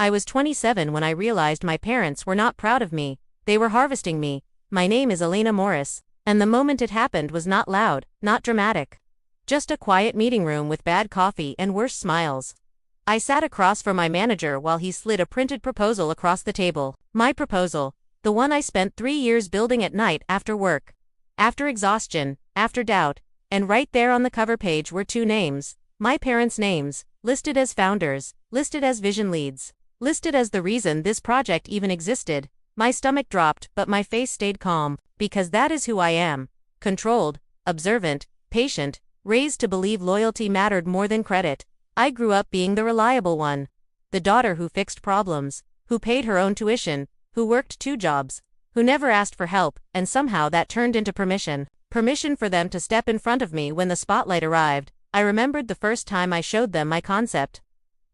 I was 27 when I realized my parents were not proud of me, they were harvesting me. My name is Elena Morris, and the moment it happened was not loud, not dramatic. Just a quiet meeting room with bad coffee and worse smiles. I sat across from my manager while he slid a printed proposal across the table. My proposal, the one I spent 3 years building at night after work. After exhaustion, after doubt, and right there on the cover page were 2 names, my parents' names, listed as founders, listed as vision leads, listed as the reason this project even existed. My stomach dropped, but my face stayed calm, because that is who I am. Controlled, observant, patient, raised to believe loyalty mattered more than credit. I grew up being the reliable one. The daughter who fixed problems, who paid her own tuition, who worked 2 jobs, who never asked for help, and somehow that turned into permission. Permission for them to step in front of me when the spotlight arrived. I remembered the first time I showed them my concept.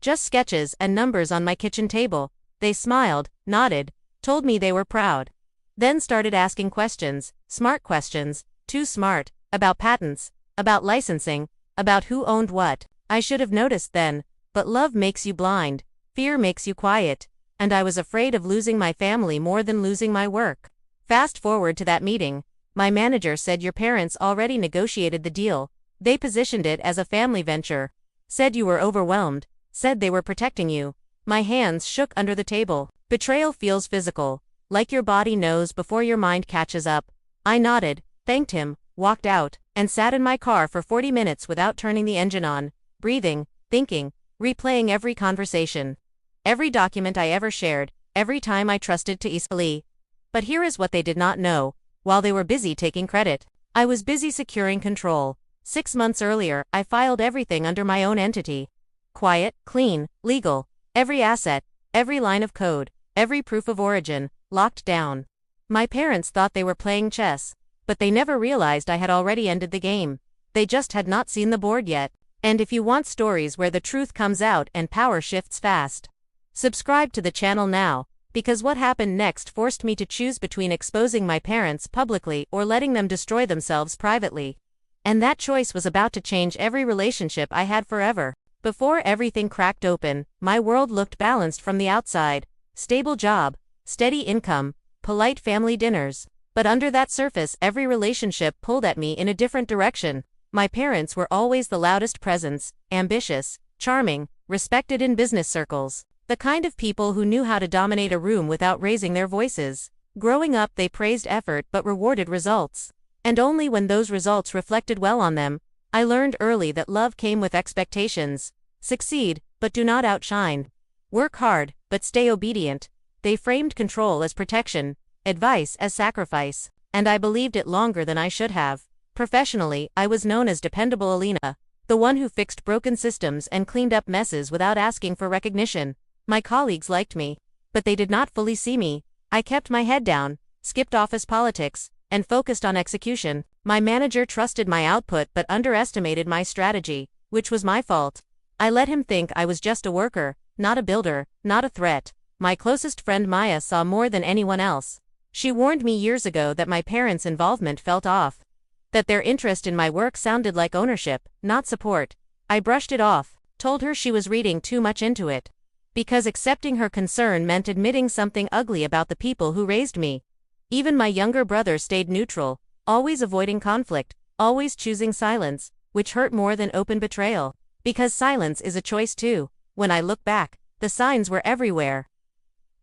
Just sketches and numbers on my kitchen table. They smiled, nodded, told me they were proud. Then started asking questions, smart questions, too smart, about patents, about licensing, about who owned what. I should have noticed then, but love makes you blind, fear makes you quiet, and I was afraid of losing my family more than losing my work. Fast forward to that meeting, my manager said your parents already negotiated the deal, they positioned it as a family venture, said you were overwhelmed, said they were protecting you. My hands shook under the table. Betrayal feels physical, like your body knows before your mind catches up. I nodded, thanked him, walked out, and sat in my car for 40 minutes without turning the engine on. Breathing, thinking, replaying every conversation. Every document I ever shared, every time I trusted to easily. But here is what they did not know. While they were busy taking credit, I was busy securing control. 6 months earlier, I filed everything under my own entity. Quiet, clean, legal. Every asset, every line of code, every proof of origin, locked down. My parents thought they were playing chess, but they never realized I had already ended the game. They just had not seen the board yet. And if you want stories where the truth comes out and power shifts fast, subscribe to the channel now, because what happened next forced me to choose between exposing my parents publicly or letting them destroy themselves privately. And that choice was about to change every relationship I had forever. Before everything cracked open, my world looked balanced from the outside. Stable job, steady income, polite family dinners. But under that surface, every relationship pulled at me in a different direction. My parents were always the loudest presence, ambitious, charming, respected in business circles. The kind of people who knew how to dominate a room without raising their voices. Growing up, they praised effort but rewarded results. And only when those results reflected well on them, I learned early that love came with expectations. Succeed, but do not outshine. Work hard, but stay obedient. They framed control as protection, advice as sacrifice, and I believed it longer than I should have. Professionally, I was known as Dependable Elena, the one who fixed broken systems and cleaned up messes without asking for recognition. My colleagues liked me, but they did not fully see me. I kept my head down, skipped office politics, and focused on execution. My manager trusted my output but underestimated my strategy, which was my fault. I let him think I was just a worker, not a builder, not a threat. My closest friend Maya saw more than anyone else. She warned me years ago that my parents' involvement felt off. That their interest in my work sounded like ownership, not support. I brushed it off, told her she was reading too much into it. Because accepting her concern meant admitting something ugly about the people who raised me. Even my younger brother stayed neutral, always avoiding conflict, always choosing silence, which hurt more than open betrayal. Because silence is a choice too. When I look back, the signs were everywhere.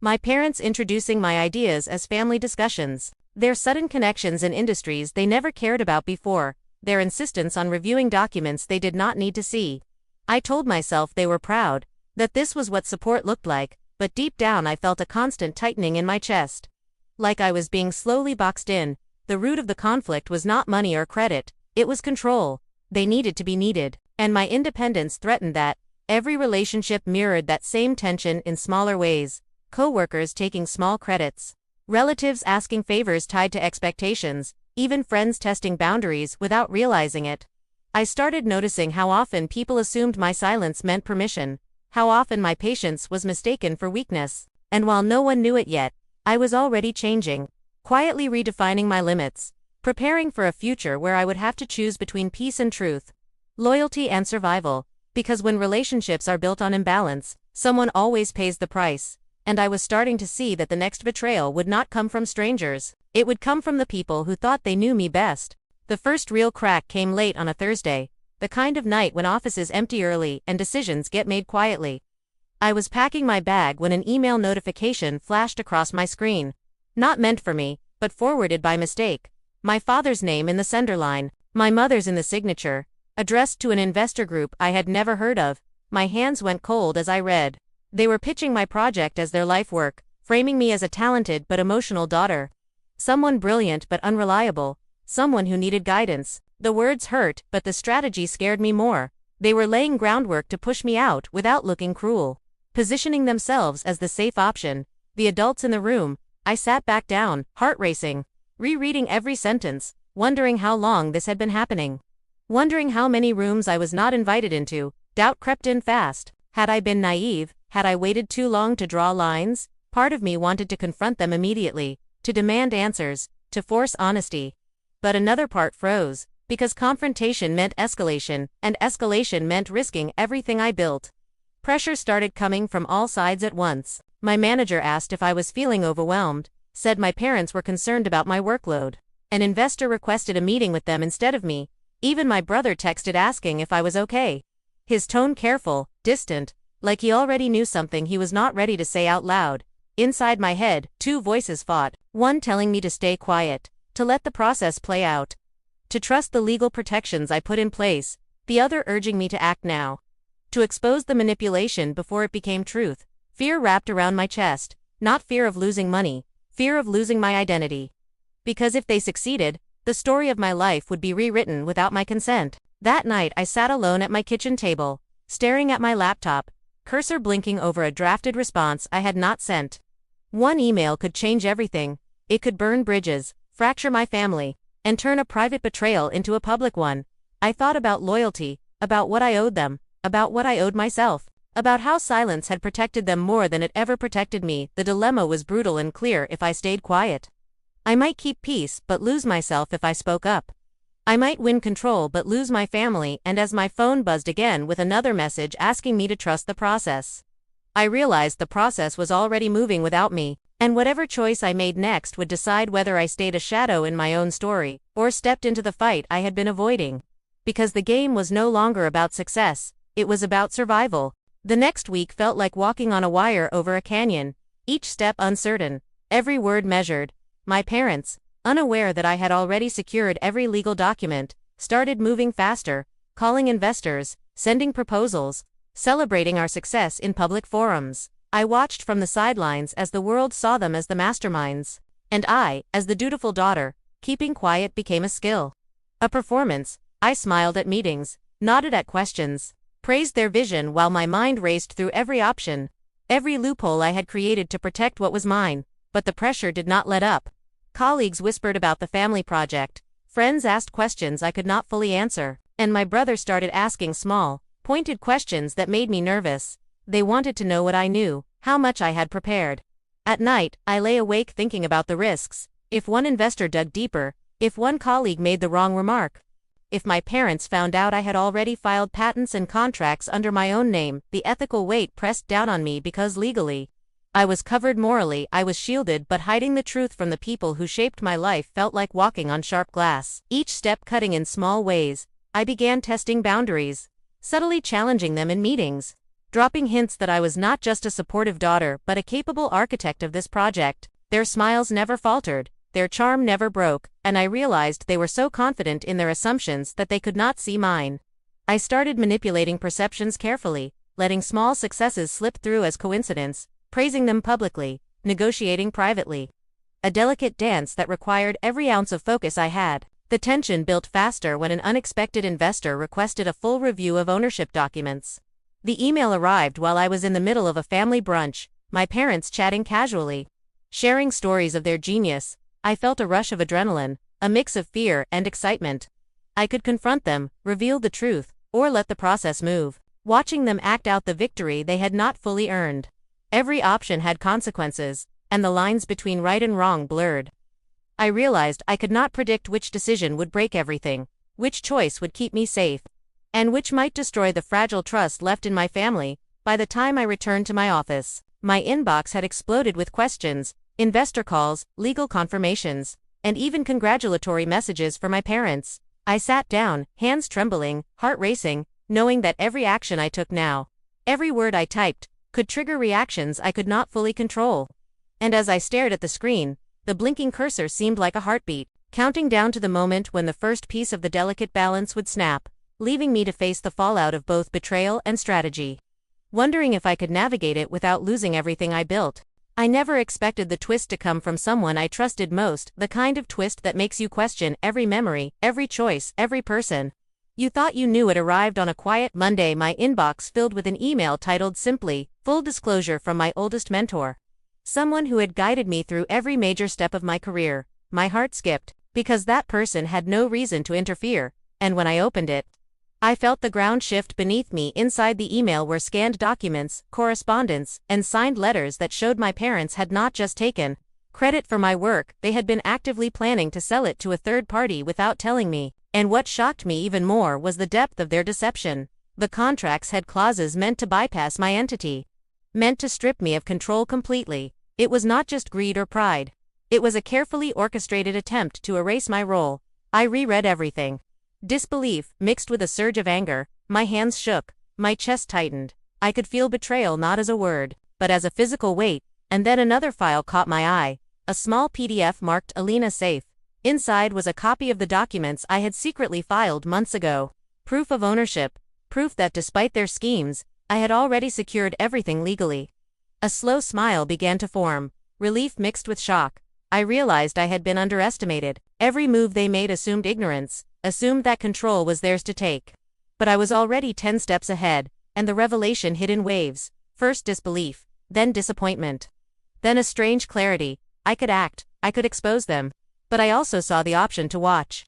My parents introducing my ideas as family discussions. Their sudden connections in industries they never cared about before, their insistence on reviewing documents they did not need to see. I told myself they were proud, that this was what support looked like, but deep down I felt a constant tightening in my chest. Like I was being slowly boxed in. The root of the conflict was not money or credit, it was control. They needed to be needed, and my independence threatened that. Every relationship mirrored that same tension in smaller ways. Co-workers taking small credits. Relatives asking favors tied to expectations, even friends testing boundaries without realizing it. I started noticing how often people assumed my silence meant permission, how often my patience was mistaken for weakness, and while no one knew it yet, I was already changing, quietly redefining my limits, preparing for a future where I would have to choose between peace and truth, loyalty and survival, because when relationships are built on imbalance, Someone always pays the price. And I was starting to see that the next betrayal would not come from strangers. It would come from the people who thought they knew me best. The first real crack came late on a Thursday, the kind of night when offices empty early and decisions get made quietly. I was packing my bag when an email notification flashed across my screen. Not meant for me, but forwarded by mistake. My father's name in the sender line, my mother's in the signature, addressed to an investor group I had never heard of. My hands went cold as I read. They were pitching my project as their life work, framing me as a talented but emotional daughter. Someone brilliant but unreliable, someone who needed guidance. The words hurt, but the strategy scared me more. They were laying groundwork to push me out without looking cruel. Positioning themselves as the safe option. The adults in the room. I sat back down, heart racing, rereading every sentence, wondering how long this had been happening. Wondering how many rooms I was not invited into. Doubt crept in fast. Had I been naive? Had I waited too long to draw lines? Part of me wanted to confront them immediately, to demand answers, to force honesty. But another part froze, because confrontation meant escalation, and escalation meant risking everything I built. Pressure started coming from all sides at once. My manager asked if I was feeling overwhelmed, said my parents were concerned about my workload. An investor requested a meeting with them instead of me. Even my brother texted asking if I was okay. His tone careful, distant, like he already knew something he was not ready to say out loud. Inside my head, two voices fought, one telling me to stay quiet, to let the process play out, to trust the legal protections I put in place, the other urging me to act now, to expose the manipulation before it became truth. Fear wrapped around my chest, not fear of losing money, fear of losing my identity. Because if they succeeded, the story of my life would be rewritten without my consent. That night I sat alone at my kitchen table, staring at my laptop, cursor blinking over a drafted response I had not sent. One email could change everything. It could burn bridges, fracture my family, and turn a private betrayal into a public one. I thought about loyalty, about what I owed them, about what I owed myself, about how silence had protected them more than it ever protected me. The dilemma was brutal and clear. If I stayed quiet, I might keep peace but lose myself. If I spoke up, I might win control but lose my family. And as my phone buzzed again with another message asking me to trust the process, I realized the process was already moving without me, and whatever choice I made next would decide whether I stayed a shadow in my own story, or stepped into the fight I had been avoiding. Because the game was no longer about success, it was about survival. The next week felt like walking on a wire over a canyon, each step uncertain, every word measured. My parents, unaware that I had already secured every legal document, started moving faster, calling investors, sending proposals, celebrating our success in public forums. I watched from the sidelines as the world saw them as the masterminds. And I, as the dutiful daughter, keeping quiet became a skill. A performance. I smiled at meetings, nodded at questions, praised their vision while my mind raced through every option, every loophole I had created to protect what was mine. But the pressure did not let up. Colleagues whispered about the family project, friends asked questions I could not fully answer, and my brother started asking small, pointed questions that made me nervous. They wanted to know what I knew, how much I had prepared. At night, I lay awake thinking about the risks. If one investor dug deeper, if one colleague made the wrong remark, if my parents found out I had already filed patents and contracts under my own name, the ethical weight pressed down on me because legally, I was covered. Morally, I was shielded, but hiding the truth from the people who shaped my life felt like walking on sharp glass. Each step cutting in small ways. I began testing boundaries, subtly challenging them in meetings, dropping hints that I was not just a supportive daughter but a capable architect of this project. Their smiles never faltered, their charm never broke, and I realized they were so confident in their assumptions that they could not see mine. I started manipulating perceptions carefully, letting small successes slip through as coincidence, praising them publicly, negotiating privately. A delicate dance that required every ounce of focus I had. The tension built faster when an unexpected investor requested a full review of ownership documents. The email arrived while I was in the middle of a family brunch, my parents chatting casually, sharing stories of their genius. I felt a rush of adrenaline, a mix of fear and excitement. I could confront them, reveal the truth, or let the process move, watching them act out the victory they had not fully earned. Every option had consequences, and the lines between right and wrong blurred. I realized I could not predict which decision would break everything, which choice would keep me safe, and which might destroy the fragile trust left in my family. By the time I returned to my office, my inbox had exploded with questions, investor calls, legal confirmations, and even congratulatory messages for my parents. I sat down, hands trembling, heart racing, knowing that every action I took now, every word I typed, could trigger reactions I could not fully control. And as I stared at the screen, the blinking cursor seemed like a heartbeat, counting down to the moment when the first piece of the delicate balance would snap, leaving me to face the fallout of both betrayal and strategy. Wondering if I could navigate it without losing everything I built. I never expected the twist to come from someone I trusted most, the kind of twist that makes you question every memory, every choice, every person. You thought you knew it arrived on a quiet Monday, my inbox filled with an email titled simply, "Full disclosure from my oldest mentor." Someone who had guided me through every major step of my career. My heart skipped, because that person had no reason to interfere, and when I opened it, I felt the ground shift beneath me. Inside the email were scanned documents, correspondence, and signed letters that showed my parents had not just taken credit for my work, they had been actively planning to sell it to a third party without telling me. And what shocked me even more was the depth of their deception. The contracts had clauses meant to bypass my entity, meant to strip me of control completely. It was not just greed or pride. It was a carefully orchestrated attempt to erase my role. I reread everything. Disbelief, mixed with a surge of anger, my hands shook, my chest tightened. I could feel betrayal not as a word, but as a physical weight, and then another file caught my eye, a small PDF marked Alina Safe. Inside was a copy of the documents I had secretly filed months ago. Proof of ownership, proof that despite their schemes, I had already secured everything legally. A slow smile began to form, relief mixed with shock. I realized I had been underestimated. Every move they made assumed ignorance, assumed that control was theirs to take. But I was already 10 steps ahead, and the revelation hit in waves. First disbelief, then disappointment. Then a strange clarity. I could act, I could expose them. But I also saw the option to watch.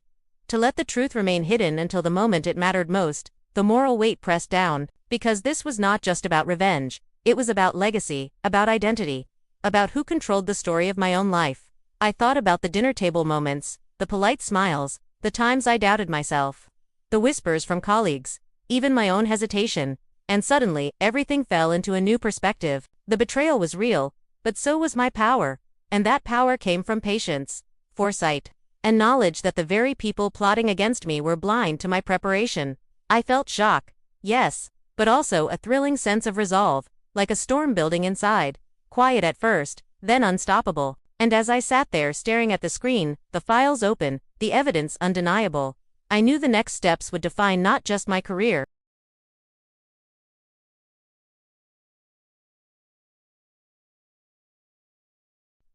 To let the truth remain hidden until the moment it mattered most. The moral weight pressed down, because this was not just about revenge. It was about legacy, about identity, about who controlled the story of my own life. I thought about the dinner table moments, the polite smiles, the times I doubted myself, the whispers from colleagues, even my own hesitation, and suddenly, everything fell into a new perspective. The betrayal was real, but so was my power, and that power came from patience, foresight, and knowledge that the very people plotting against me were blind to my preparation. I felt shock, yes, but also a thrilling sense of resolve, like a storm building inside, quiet at first, then unstoppable. And as I sat there staring at the screen, the files open, the evidence undeniable, I knew the next steps would define not just my career,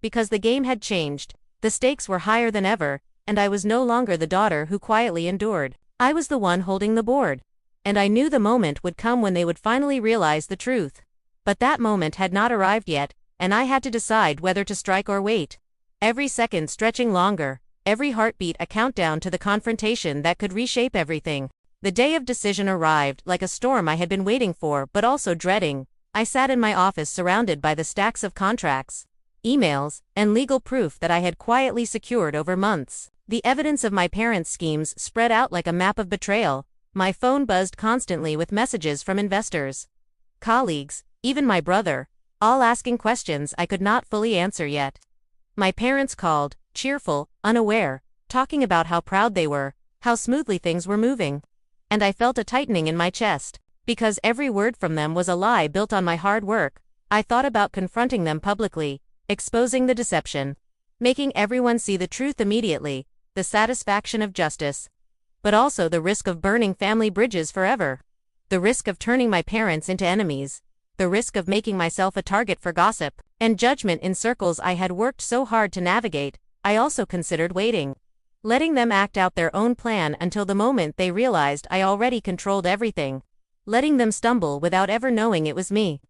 because the game had changed. The stakes were higher than ever, and I was no longer the daughter who quietly endured. I was the one holding the board. And I knew the moment would come when they would finally realize the truth. But that moment had not arrived yet, and I had to decide whether to strike or wait. Every second stretching longer, every heartbeat a countdown to the confrontation that could reshape everything. The day of decision arrived, like a storm I had been waiting for but also dreading. I sat in my office surrounded by the stacks of contracts, emails, and legal proof that I had quietly secured over months. The evidence of my parents' schemes spread out like a map of betrayal. My phone buzzed constantly with messages from investors, colleagues, even my brother, all asking questions I could not fully answer yet. My parents called, cheerful, unaware, talking about how proud they were, how smoothly things were moving. And I felt a tightening in my chest, because every word from them was a lie built on my hard work. I thought about confronting them publicly, exposing the deception, making everyone see the truth immediately, the satisfaction of justice, but also the risk of burning family bridges forever, the risk of turning my parents into enemies, the risk of making myself a target for gossip and judgment in circles I had worked so hard to navigate. I also considered waiting, letting them act out their own plan until the moment they realized I already controlled everything, letting them stumble without ever knowing it was me.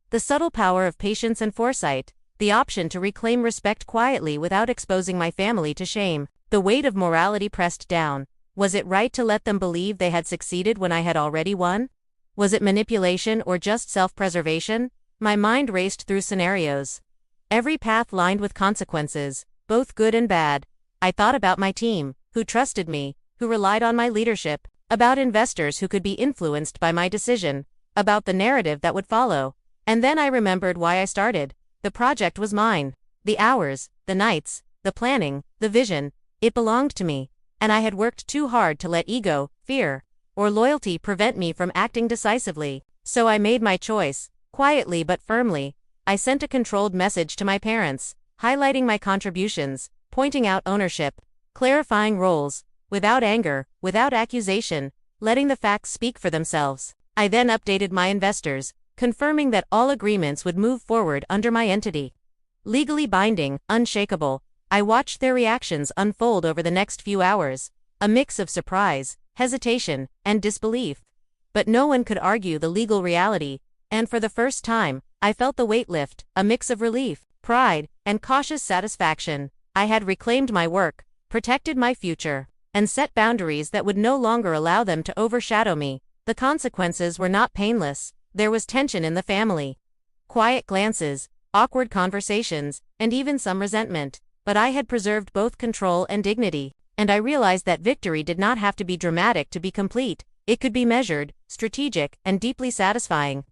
The subtle power of patience and foresight, the option to reclaim respect quietly without exposing my family to shame. The weight of morality pressed down. Was it right to let them believe they had succeeded when I had already won? Was it manipulation or just self-preservation? My mind raced through scenarios, every path lined with consequences, both good and bad. I thought about my team, who trusted me, who relied on my leadership, about investors who could be influenced by my decision, about the narrative that would follow. And then I remembered why I started. The project was mine. The hours, the nights, the planning, the vision, it belonged to me. And I had worked too hard to let ego, fear, or loyalty prevent me from acting decisively. So I made my choice, quietly but firmly. I sent a controlled message to my parents, highlighting my contributions, pointing out ownership, clarifying roles, without anger, without accusation, letting the facts speak for themselves. I then updated my investors, confirming that all agreements would move forward under my entity. Legally binding, unshakable. I watched their reactions unfold over the next few hours, a mix of surprise, hesitation, and disbelief. But no one could argue the legal reality, and for the first time, I felt the weight lift, a mix of relief, pride, and cautious satisfaction. I had reclaimed my work, protected my future, and set boundaries that would no longer allow them to overshadow me. The consequences were not painless. There was tension in the family. Quiet glances, awkward conversations, and even some resentment. But I had preserved both control and dignity, and I realized that victory did not have to be dramatic to be complete. It could be measured, strategic, and deeply satisfying.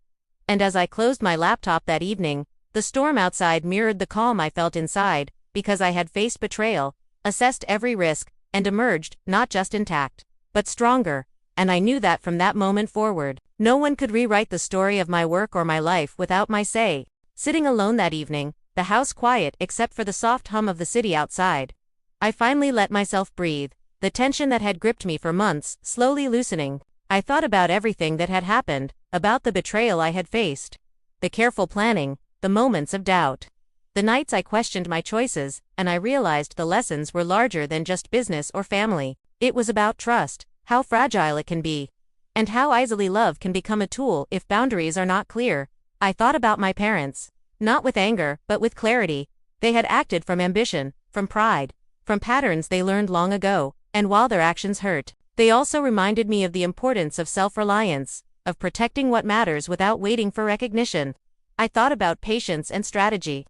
And as I closed my laptop that evening, the storm outside mirrored the calm I felt inside, because I had faced betrayal, assessed every risk, and emerged, not just intact, but stronger. And I knew that from that moment forward, no one could rewrite the story of my work or my life without my say. Sitting alone that evening, the house quiet except for the soft hum of the city outside, I finally let myself breathe, the tension that had gripped me for months slowly loosening. I thought about everything that had happened, about the betrayal I had faced, the careful planning, the moments of doubt, the nights I questioned my choices, and I realized the lessons were larger than just business or family. It was about trust, how fragile it can be, and how easily love can become a tool if boundaries are not clear. I thought about my parents, not with anger, but with clarity. They had acted from ambition, from pride, from patterns they learned long ago, and while their actions hurt, they also reminded me of the importance of self-reliance, of protecting what matters without waiting for recognition. I thought about patience and strategy,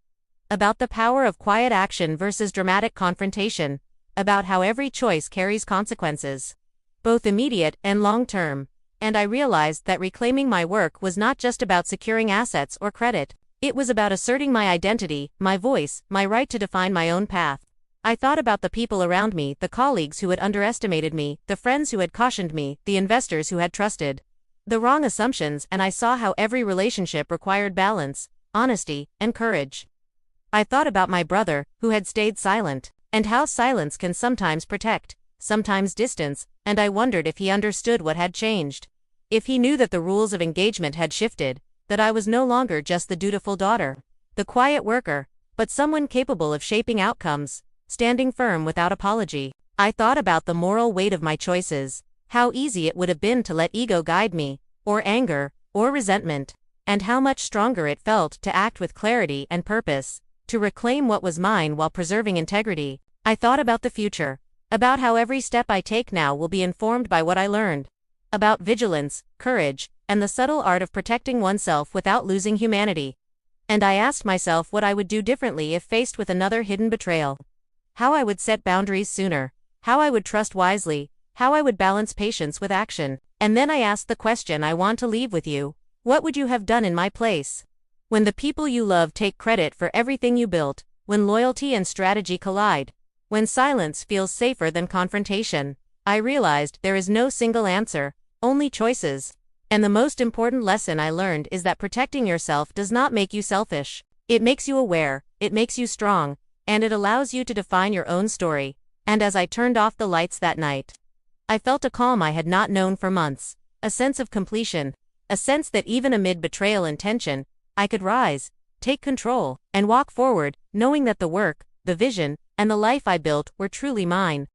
about the power of quiet action versus dramatic confrontation, about how every choice carries consequences, both immediate and long-term. And I realized that reclaiming my work was not just about securing assets or credit. It was about asserting my identity, my voice, my right to define my own path. I thought about the people around me, the colleagues who had underestimated me, the friends who had cautioned me, the investors who had trusted the wrong assumptions, and I saw how every relationship required balance, honesty, and courage. I thought about my brother, who had stayed silent, and how silence can sometimes protect, sometimes distance, and I wondered if he understood what had changed. If he knew that the rules of engagement had shifted, that I was no longer just the dutiful daughter, the quiet worker, but someone capable of shaping outcomes, standing firm without apology. I thought about the moral weight of my choices, how easy it would have been to let ego guide me, or anger, or resentment, and how much stronger it felt to act with clarity and purpose, to reclaim what was mine while preserving integrity. I thought about the future, about how every step I take now will be informed by what I learned, about vigilance, courage, and the subtle art of protecting oneself without losing humanity. And I asked myself what I would do differently if faced with another hidden betrayal. How I would set boundaries sooner, how I would trust wisely, how I would balance patience with action. And then I asked the question I want to leave with you: what would you have done in my place? When the people you love take credit for everything you built, when loyalty and strategy collide, when silence feels safer than confrontation, I realized there is no single answer, only choices. And the most important lesson I learned is that protecting yourself does not make you selfish. It makes you aware, it makes you strong, and it allows you to define your own story. And as I turned off the lights that night, I felt a calm I had not known for months, a sense of completion, a sense that even amid betrayal and tension, I could rise, take control, and walk forward, knowing that the work, the vision, and the life I built were truly mine.